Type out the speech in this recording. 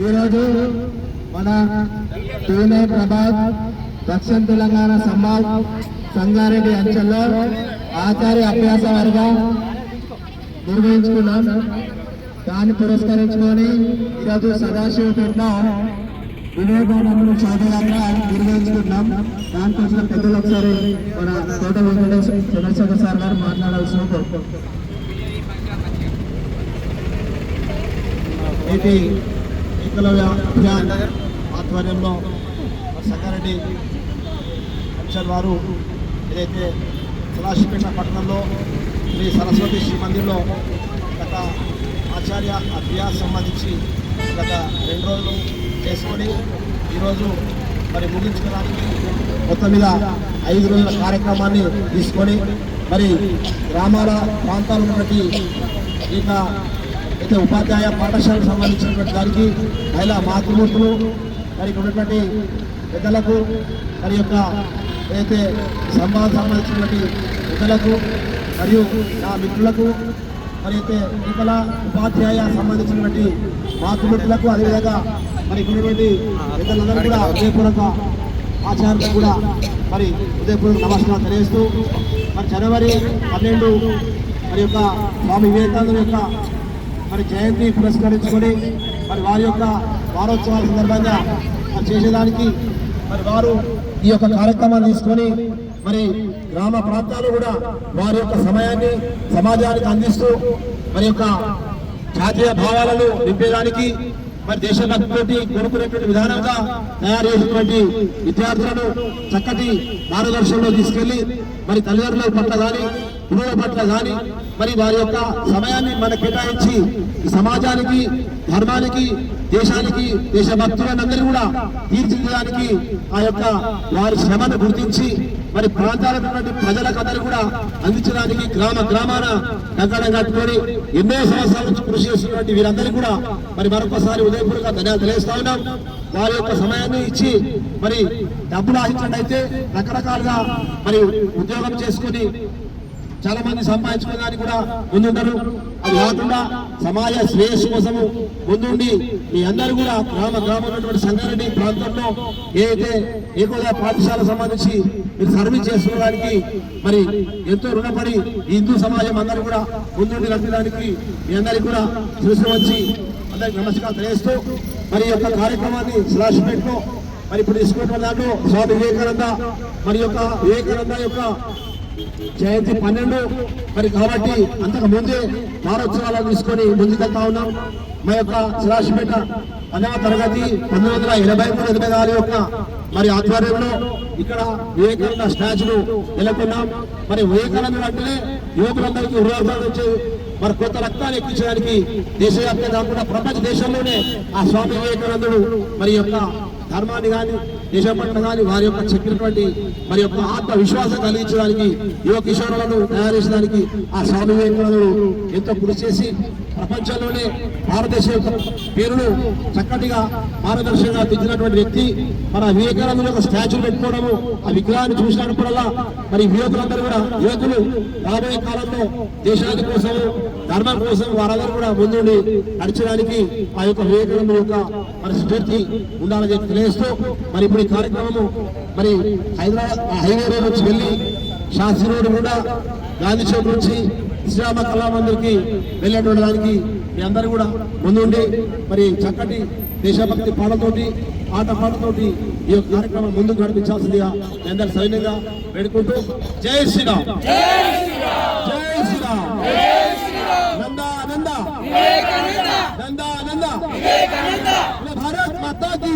ఈరోజు మన టీనే ప్రభాత్ దక్షిణ తెలంగాణ సంగారెడ్డి అంచెల్లో ఆచార్య అభ్యాస వర్గం నిర్వహించుకున్నాం. దాన్ని పురస్కరించుకొని ఈరోజు సదాశివపేటలో వివేకానంద శోభయాత్ర నిర్వహించుకున్నాం. దానికోసం పెద్దలు ఒకసారి మన తోట వెంకటేశ్వర చంద్రశేఖర్ సార్ గారు మాట్లాడాల్సిన కోరుకుంటున్నాం. నేటి ఏకలవ్య అభియాన్ ఆధ్వర్యంలో సంగారెడ్డి అంచల్ వారు ఏదైతే సదాశివపేట పట్టణంలో శ్రీ సరస్వతి శ్రీ మందిర్లో గత ఆచార్య అభ్యాస్ సంబంధించి గత 2 రోజులు చేసుకొని ఈరోజు మరి ముగించుకోవడానికి మొత్తం మీద 5 రోజుల కార్యక్రమాన్ని తీసుకొని మరి గ్రామాల ప్రాంతాలు ఉన్నటువంటి ఇక అయితే ఉపాధ్యాయ పాఠశాలకు సంబంధించినటువంటి దానికి మహిళా మాతృమూర్తులు మరి ఉన్నటువంటి పెద్దలకు మరి యొక్క ఏదైతే సంబంధించినటువంటి పెద్దలకు మరియు నా మిత్రులకు మరి అయితే ఇకల ఉపాధ్యాయ సంబంధించినటువంటి మాతృమూర్తులకు అదేవిధంగా మరి ఉన్నటువంటి పెద్దలందరూ కూడా హృదయపూర్వక ఆచార్యులకు కూడా మరి హృదయపూర్వక నమస్కారం తెలియజేస్తూ మరి జనవరి 12 మరి యొక్క స్వామి వివేకానంద యొక్క మరి జయంతి పురస్కరించుకొని మరి వారి యొక్క వారోత్సవాల సందర్భంగా మరి చేసేదానికి మరి వారు ఈ యొక్క కార్యక్రమాన్ని తీసుకొని మరి గ్రామ ప్రాంతాలు కూడా వారి యొక్క సమయాన్ని సమాజానికి అందిస్తూ మరి యొక్క జాతీయ భావాలను నింపేదానికి మరి దేశభక్తితోటి కోరుకునేటువంటి విధానంగా తయారు చేసినటువంటి విద్యార్థులను చక్కటి మార్గదర్శనంలో తీసుకెళ్లి మరి తల్లిదండ్రుల పట్ల కానీ గురువుల పట్ల కానీ మరి వారి యొక్క సమయాన్ని మన కేటాయించి ఈ సమాజానికి ధర్మానికి దేశానికి దేశభక్తులందరూ కూడా తీర్చిదిద్దడానికి ఆ యొక్క వారి శ్రమను గుర్తించి మరి ప్రాంతాలకు ప్రజలకు అందరూ కూడా అందించడానికి గ్రామాన కంకణం కట్టుకొని ఎన్నో సంవత్సరాల నుంచి కృషి చేస్తున్నటువంటి వీరందరూ కూడా మరి మరొకసారి ఉదయపూర్వక ధన్యవాదాలు తెలియజేస్తా ఉన్నాం. వారి యొక్క సమయాన్ని ఇచ్చి మరి డబ్బులు ఆశించినట్టయితే రకరకాలుగా మరి ఉద్యోగం చేసుకుని చాలా మంది సంపాదించుకోవడానికి కూడా ముందుంటారు. అది కాకుండా సమాజ శ్రేయస్సు కోసము ముందుండి మీ అందరూ కూడా గ్రామం ఉన్నటువంటి సంగారెడ్డి ప్రాంతంలో ఏదైతే ఏకోదయ పాఠశాల సంబంధించి మీరు సర్వీస్ చేసుకోవడానికి మరి ఎంతో రుణపడి హిందూ సమాజం అందరూ కూడా ముందుండి నడపడానికి మీ అందరికీ కూడా చూసి వచ్చి అందరికి నమస్కారం తెలియజేస్తూ మరి యొక్క కార్యక్రమాన్ని సదాశివపేటలో మరి ఇప్పుడు తీసుకున్న దాంట్లో స్వామి వివేకానంద మరి యొక్క వివేకానంద యొక్క జయంతి 12 మరి కాబట్టి అంతకు ముందే వారోత్సవాలను తీసుకొని ముందుకెళ్తా ఉన్నాం. మా యొక్క సదాశివపేట 10వ తరగతి 1983-84 యొక్క మరి ఆధ్వర్యంలో ఇక్కడ వివేకానంద స్టాచ్యూను నెలకొన్నాం. మరి వివేకానందుడు అంటేనే యువకులందరికీ ఉల్లాసాలు వచ్చి మరి కొత్త రక్తాన్ని ఎక్కించడానికి దేశవ్యాప్తంగా కాకుండా ప్రపంచ దేశంలోనే ఆ స్వామి వివేకానందుడు మరి యొక్క ధర్మాన్ని కానీ దేశం పట్ల కానీ వారి యొక్క చెప్పినటువంటి మరి యొక్క ఆత్మవిశ్వాసం కలిగించడానికి యువ కిషోరులను తయారు చేసడానికి ఆ స్వామి వివేకానందుడు ఎంతో కృషి చేసి ప్రపంచంలోనే భారతదేశం యొక్క పేరును చక్కటిగా మార్గదర్శకంగా తెచ్చినటువంటి వ్యక్తి. మన వివేకానందుడు యొక్క స్టాచ్యూ పెట్టుకోవడము ఆ విగ్రహాన్ని చూసినప్పుడల్లా మరి యువకులందరూ కూడా యువకులు రాబోయే కాలంలో దేశానికి కోసం ధర్మం కోసం వారందరూ కూడా ముందుండి నడిచడానికి ఆ యొక్క వివేకానందుడు యొక్క మరి స్ఫూర్తి ఉండాలని చెప్పి తెలియజేస్తూ మరి ఇప్పుడు ఈ కార్యక్రమము మరి హైదరాబాద్ హైవే రోడ్ నుంచి వెళ్ళి శాస్త్రి రోడ్ కూడా గాంధీ చౌక్ నుంచి శ్రీరామ కళామందిర్కి వెళ్ళేటువంటి దానికి మీ అందరూ కూడా ముందుండి మరి చక్కటి దేశభక్తి పాటతోటి ఆటపాటతోటి ఈ యొక్క కార్యక్రమం ముందుకు నడిపించాల్సిందిగా మీ అందరు సైన్యంగా వేడుకుంటూ జై శ్రీరామ్, జై శ్రీరామ్, నందా నందా నందా నందా భారత్ మాతా కీ